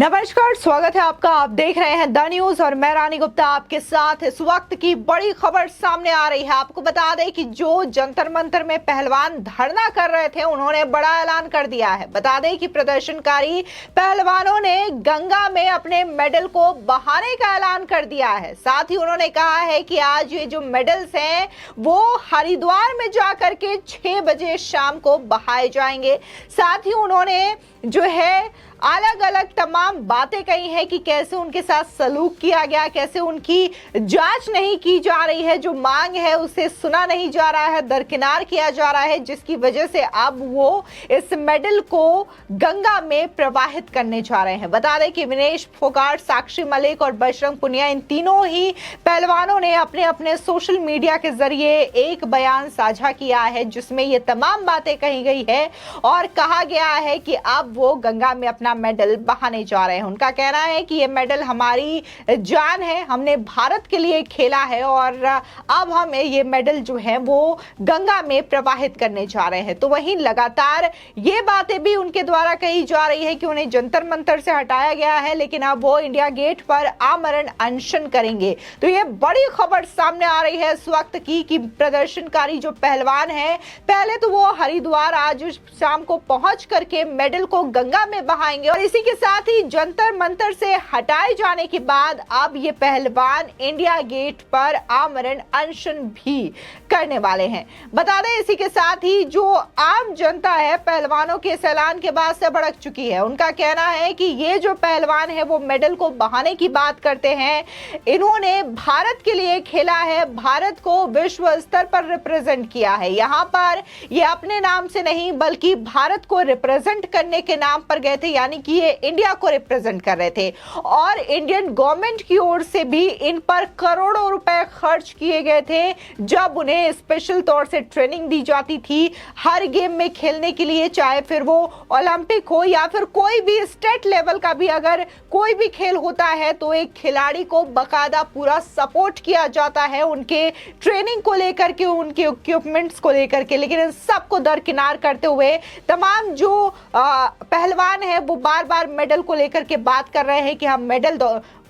नमस्कार, स्वागत है आपका। आप देख रहे हैं द न्यूज और मैं रानी गुप्ता आपके साथ। इस वक्त की बड़ी खबर सामने आ रही है। आपको बता दें कि जो जंतर मंतर में पहलवान धरना कर रहे थे, उन्होंने बड़ा ऐलान कर दिया है। बता दें कि प्रदर्शनकारी पहलवानों ने गंगा में अपने मेडल को बहाने का ऐलान कर दिया है। साथ ही उन्होंने कहा है कि आज ये जो मेडल्स हैं वो हरिद्वार में जाकर के 6 बजे शाम को बहाए जाएंगे। साथ ही उन्होंने जो है अलग अलग तमाम बातें कही हैं कि कैसे उनके साथ सलूक किया गया, कैसे उनकी जांच नहीं की जा रही है, जो मांग है उसे सुना नहीं जा रहा है, दरकिनार किया जा रहा है, जिसकी वजह से अब वो इस मेडल को गंगा में प्रवाहित करने जा रहे हैं। बता दें कि विनेश फोगाट, साक्षी मलिक और बजरंग पुनिया, इन तीनों ही पहलवानों ने अपने अपने सोशल मीडिया के जरिए एक बयान साझा किया है, जिसमें ये तमाम बातें कही गई है और कहा गया है कि अब वो गंगा में अपना मेडल बहाने जा रहे हैं। उनका कहना है कि ये मेडल हमारी जान है, हमने भारत के लिए खेला है और अब हम ये मेडल जो है वो गंगा में प्रवाहित करने जा रहे हैं। तो वहीं लगातार ये बातें भी उनके द्वारा कही जा रही है कि उन्हें जंतर मंतर से हटाया गया है, लेकिन अब वो इंडिया गेट पर आमरण अनशन करेंगे। तो ये बड़ी खबर सामने आ रही है इस वक्त की कि प्रदर्शनकारी जो पहलवान है, पहले तो वो हरिद्वार आज शाम को पहुंच करके मेडल को गंगा में बहाएंगे और इसी के साथ ही जंतर मंतर से हटाए जाने के बाद अब ये पहलवान इंडिया गेट पर आमरण अनशन भी करने वाले हैं। बता दें इसी के साथ ही जो आम जनता है पहलवानों के इस ऐलान के बाद से भड़क चुकी है। उनका कहना है कि ये जो पहलवान है वो मेडल को बहाने की बात करते हैं। इन्होंने भारत के लिए खेला है, भारत को विश्व स्तर पर रिप्रेजेंट किया है। यहाँ पर ये अपने नाम से नहीं बल्कि भारत को रिप्रेजेंट करने के नाम पर गए थे, यानी कि ये इंडिया को रिप्रेजेंट कर रहे थे और इंडियन गवर्नमेंट की ओर से भी इन पर करोड़ों रुपए खर्च किए गए थे, जब उन्हें स्पेशल तौर से ट्रेनिंग दी जाती थी हर गेम में खेलने के लिए, चाहे फिर वो ओलंपिक हो या फिर कोई भी स्टेट लेवल का भी अगर कोई भी खेल होता है तो एक खिलाड़ी को बकायदा पूरा सपोर्ट किया जाता है उनके ट्रेनिंग को लेकर के, उनके इक्विपमेंट्स को लेकर के। लेकिन इन सबको दरकिनार करते हुए तमाम जो पहलवान है वो बार बार मेडल को लेकर के बात कर रहे हैं कि हम मेडल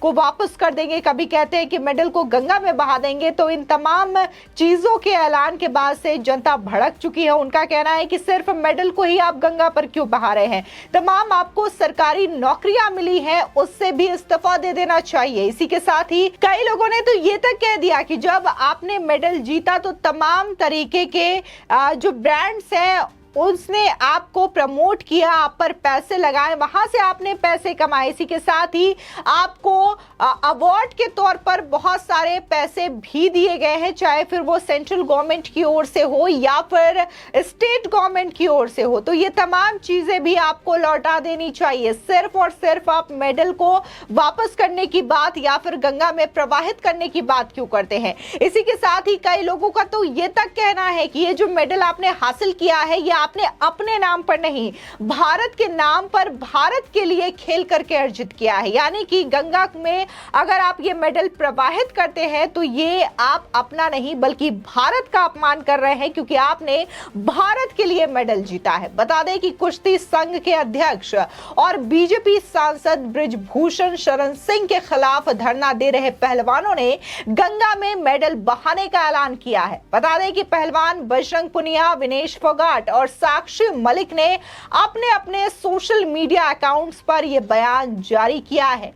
को वापस कर देंगे, कभी कहते हैं कि मेडल को गंगा में बहा देंगे। तो इन तमाम चीजों के ऐलान के बाद से जनता भड़क चुकी है। उनका कहना है कि सिर्फ मेडल को ही आप गंगा पर क्यों बहा रहे हैं, तमाम आपको सरकारी नौकरियां मिली हैं, उससे भी इस्तीफा दे देना चाहिए। इसी के साथ ही कई लोगों ने तो ये तक कह दिया कि जब आपने मेडल जीता तो तमाम तरीके के जो ब्रांड्स हैं उसने आपको प्रमोट किया, आप पर पैसे लगाए, वहां से आपने पैसे कमाए। इसी के साथ ही आपको अवार्ड के तौर पर बहुत सारे पैसे भी दिए गए हैं, चाहे फिर वो सेंट्रल गवर्नमेंट की ओर से हो या फिर स्टेट गवर्नमेंट की ओर से हो। तो ये तमाम चीजें भी आपको लौटा देनी चाहिए। सिर्फ और सिर्फ आप मेडल को वापस करने की बात या फिर गंगा में प्रवाहित करने की बात क्यों करते हैं। इसी के साथ ही कई लोगों का तो ये तक कहना है कि ये जो मेडल आपने हासिल किया है ये आपने अपने नाम पर नहीं, भारत के नाम पर, भारत के लिए खेल करके अर्जित किया है। यानी कि गंगा में अगर आप ये मेडल प्रवाहित करते हैं तो ये आप अपना नहीं बल्कि भारत का अपमान कर रहे हैं, क्योंकि आपने भारत के लिए मेडल जीता है। बता दें कि कुश्ती संघ के अध्यक्ष और बीजेपी सांसद बृजभूषण शरण सिंह के खिलाफ धरना दे रहे पहलवानों ने गंगा में मेडल बहाने का ऐलान किया है। बता दें कि पहलवान बजरंग पुनिया, विनेश फोगाट और साक्षी मलिक ने अपने अपने सोशल मीडिया अकाउंट्स पर यह बयान जारी किया है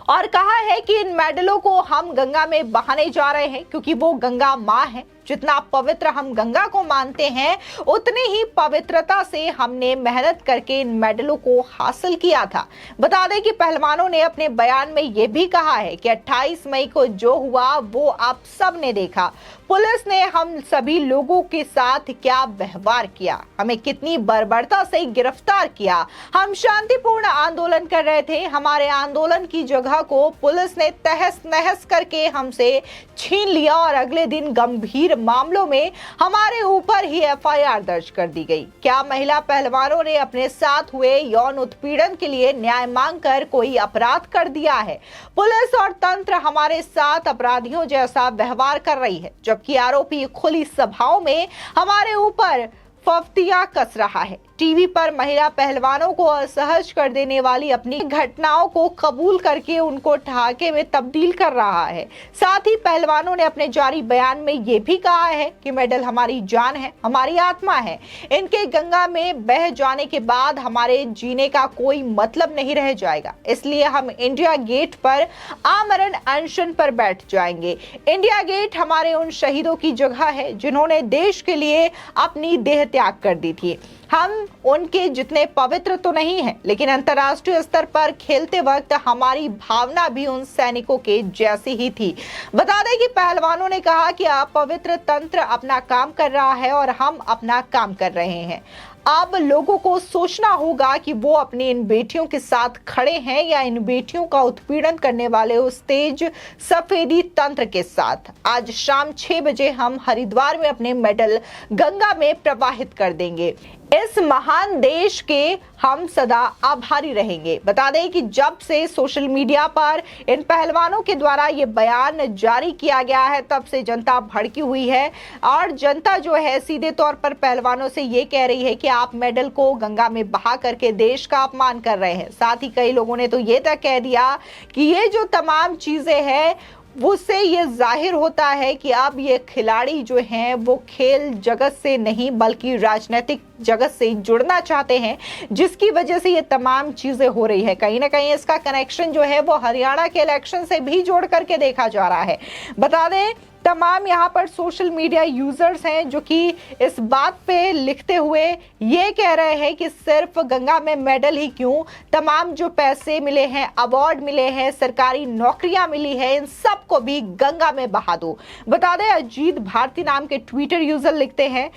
और कहा है कि इन मेडलों को हम गंगा में बहाने जा रहे हैं क्योंकि वो गंगा मां है। जितना पवित्र हम गंगा को मानते हैं उतनी ही पवित्रता से हमने मेहनत करके इन मेडलों को हासिल किया था। बता दें कि पहलवानों ने अपने बयान में यह भी कहा है कि 28 मई को जो हुआ वो आप सब ने देखा। पुलिस ने हम सभी लोगों के साथ क्या व्यवहार किया, हमें कितनी बर्बरता से गिरफ्तार किया। हम शांतिपूर्ण आंदोलन कर रहे थे, हमारे आंदोलन की जगह को पुलिस ने तहस नहस करके हमसे छीन लिया और अगले दिन गंभीर मामलों में हमारे ऊपर ही एफआईआर दर्ज कर दी गई। क्या महिला पहलवानों ने अपने साथ हुए यौन उत्पीड़न के लिए न्याय मांगकर कोई अपराध कर दिया है? पुलिस और तंत्र हमारे साथ अपराधियों जैसा व्यवहार कर रही है, जबकि आरोपी खुली सभाओं में हमारे ऊपर फफ्तियां कस रहा है। टीवी पर महिला पहलवानों को असहज कर देने वाली अपनी घटनाओं को कबूल करके उनको ठहाके में तब्दील कर रहा है। साथ ही पहलवानों ने अपने जारी बयान में ये भी कहा है कि मेडल हमारी जान है, हमारी आत्मा है। इनके गंगा में बह जाने के बाद हमारे जीने का कोई मतलब नहीं रह जाएगा, इसलिए हम इंडिया गेट पर आमरण अनशन पर बैठ जाएंगे। इंडिया गेट हमारे उन शहीदों की जगह है जिन्होंने देश के लिए अपनी देह त्याग कर दी थी। हम उनके जितने पवित्र तो नहीं हैं, लेकिन अंतर्राष्ट्रीय स्तर पर खेलते वक्त हमारी भावना भी उन सैनिकों के जैसी ही थी। बता दें कि पहलवानों ने कहा कि अपवित्र तंत्र अपना काम कर रहा है और हम अपना काम कर रहे हैं। अब लोगों को सोचना होगा कि वो अपनी इन बेटियों के साथ खड़े हैं या इन बेटियों का उत्पीड़न करने वाले उस तेज सफेदी तंत्र के साथ। आज शाम 6 बजे हम हरिद्वार में अपने मेडल गंगा में प्रवाहित कर देंगे। इस महान देश के हम सदा आभारी रहेंगे। बता दें कि जब से सोशल मीडिया पर इन पहलवानों के द्वारा ये बयान जारी किया गया है, तब से जनता भड़की हुई है और जनता जो है सीधे तौर पर पहलवानों से ये कह रही है कि आप मेडल को गंगा में बहा करके देश का अपमान कर रहे हैं। साथ ही कई लोगों ने तो ये तक कह दिया कि ये जो तमाम चीजें हैं उससे ये जाहिर होता है कि अब ये खिलाड़ी जो हैं वो खेल जगत से नहीं बल्कि राजनीतिक जगत से जुड़ना चाहते हैं, जिसकी वजह से ये तमाम चीजें हो रही है। कहीं ना कहीं इसका कनेक्शन जो है वो हरियाणा के इलेक्शन से भी जोड़ करके देखा जा रहा है। बता दें तमाम यहाँ पर सोशल मीडिया यूजर्स हैं जो कि इस बात पे लिखते हुए ये कह रहे हैं कि सिर्फ गंगा में मेडल ही क्यों, तमाम जो पैसे मिले हैं, अवार्ड मिले हैं, सरकारी नौकरियां मिली है, इन सबको भी गंगा में बहा दो। बता दें अजीत भारती नाम के ट्विटर यूजर लिखते हैं,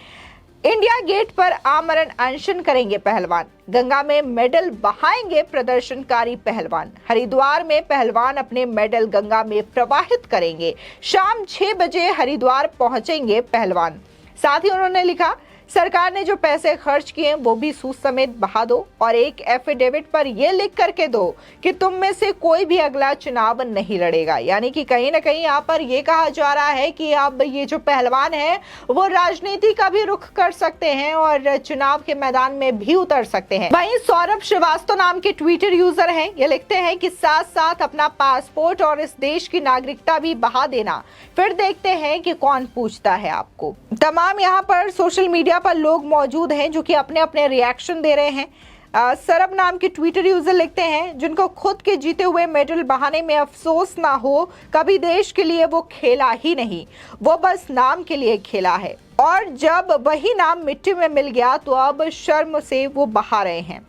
इंडिया गेट पर आमरण अनशन करेंगे पहलवान, गंगा में मेडल बहाएंगे प्रदर्शनकारी पहलवान। हरिद्वार में पहलवान अपने मेडल गंगा में प्रवाहित करेंगे। शाम 6 बजे हरिद्वार पहुंचेंगे पहलवान। साथ ही उन्होंने लिखा, सरकार ने जो पैसे खर्च किए वो भी सूद समेत बहा दो और एक एफिडेविट पर यह लिख करके दो कि तुम में से कोई भी अगला चुनाव नहीं लड़ेगा। यानी कि कहीं ना कहीं यहाँ पर यह कहा जा रहा है कि अब ये जो पहलवान है वो राजनीति का भी रुख कर सकते हैं और चुनाव के मैदान में भी उतर सकते हैं। वहीं सौरभ श्रीवास्तव नाम के ट्विटर यूजर हैं, ये लिखते हैं कि साथ साथ अपना पासपोर्ट और इस देश की नागरिकता भी बहा देना, फिर देखते हैं कि कौन पूछता है आपको। तमाम यहाँ पर सोशल मीडिया पर लोग मौजूद हैं जो कि अपने अपने रिएक्शन दे रहे हैं। सरब नाम के ट्विटर यूजर लिखते हैं, जिनको खुद के जीते हुए मेडल बहाने में अफसोस ना हो, कभी देश के लिए वो खेला ही नहीं, वो बस नाम के लिए खेला है और जब वही नाम मिट्टी में मिल गया तो अब शर्म से वो बहा रहे हैं।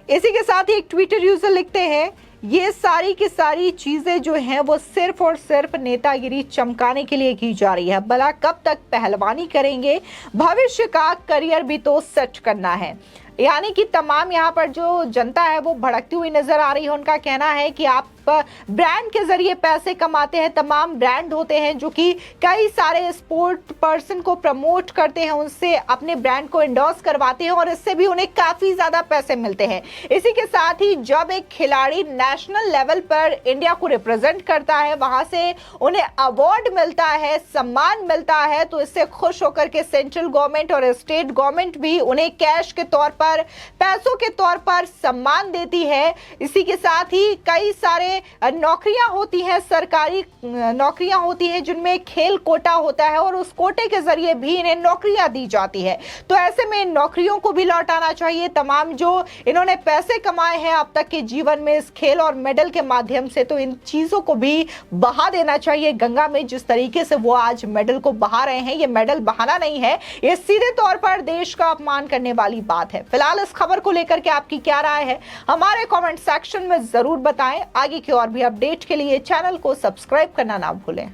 इसी के साथ ही एक ट्विटर यूजर लिखते हैं, ये सारी की सारी चीजें जो हैं वो सिर्फ और सिर्फ नेतागिरी चमकाने के लिए की जा रही है। भला कब तक पहलवानी करेंगे, भविष्य का करियर भी तो सेट करना है। यानी कि तमाम यहाँ पर जो जनता है वो भड़कती हुई नजर आ रही है। उनका कहना है कि आप ब्रांड के जरिए पैसे कमाते हैं। तमाम ब्रांड होते हैं जो कि कई सारे स्पोर्ट पर्सन को प्रमोट करते हैं, उनसे अपने ब्रांड को एंडोर्स करवाते हैं और इससे भी उन्हें काफी ज्यादा पैसे मिलते हैं। इसी के साथ ही जब एक खिलाड़ी नेशनल लेवल पर इंडिया को रिप्रेजेंट करता है, वहां से उन्हें अवार्ड मिलता है, सम्मान मिलता है, तो इससे खुश होकर के सेंट्रल गवर्नमेंट और स्टेट गवर्नमेंट भी उन्हें कैश के तौर पर, पैसों के तौर पर सम्मान देती है। इसी के साथ ही कई सारे नौकरियां होती हैं, सरकारी नौकरियां होती हैं जिनमें खेल कोटा होता है और उस कोटे के जरिए भी इन्हें नौकरियां दी जाती है। तो ऐसे में इन नौकरियों को भी लौटाना चाहिए। तमाम जो इन्होंने पैसे कमाए हैं अब तक के जीवन में इस खेल और मेडल के माध्यम से, तो इन चीजों को भी बहा देना चाहिए गंगा में। जिस तरीके से वो आज मेडल को बहा रहे हैं, ये मेडल बहाना नहीं है, ये सीधे तौर पर देश का अपमान करने वाली बात है। फिलहाल इस खबर को लेकर के आपकी क्या राय है, हमारे कमेंट सेक्शन में जरूर बताएं। आगे की और भी अपडेट के लिए चैनल को सब्सक्राइब करना ना भूलें।